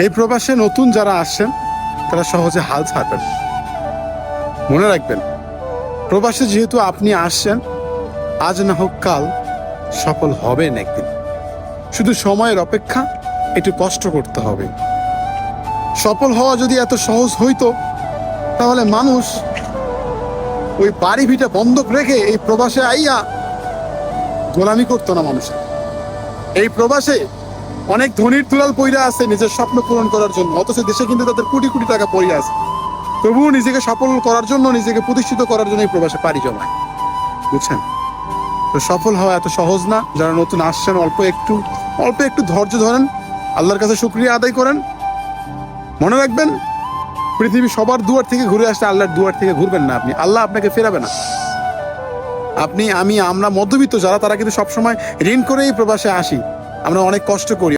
এই প্রবাসে নতুন যারা আসছেন তারা সহজে হাল ছাড়বেন। মনে রাখবেন, প্রবাসে যেহেতু আপনি আসছেন, আজ না হোক কাল সফল হবেন একদিন। শুধু সময়ের অপেক্ষা, একটু কষ্ট করতে হবে। সফল হওয়া যদি এত সহজ হইতো, তাহলে মানুষ ওই বাড়ি ভিটা বন্ধক রেখে এই প্রবাসে আইয়া গোলামি করতো না মানুষের। এই প্রবাসে অনেক ধনীর দুলাল পইরা আছে নিজের স্বপ্ন পূরণ করার জন্য, অথচ দেশে কিন্তু তাদের কোটি কোটি টাকা পইরা আছে, তবুও নিজেকে সফল করার জন্য, নিজেকে প্রতিষ্ঠিত করার জন্য এই প্রবাসে পাড়ি জমায়। বুঝছেন? তো সফল হওয়া এত সহজ না। যারা নতুন আসছেন, অল্প একটু ধৈর্য ধরেন, আল্লাহর কাছে শুকরিয়া আদায় করেন। মনে রাখবেন, পৃথিবী সবার দুয়ার থেকে ঘুরে আসলে আল্লাহর দুয়ার থেকে ঘুরবেন না আপনি, আল্লাহ আপনাকে ফেরাবে না। আপনি, আমি, আমরা মধ্যবিত্ত যারা, তারা কিন্তু সবসময় ঋণ করেই প্রবাসে আসি। আমরা অনেক কষ্ট করি।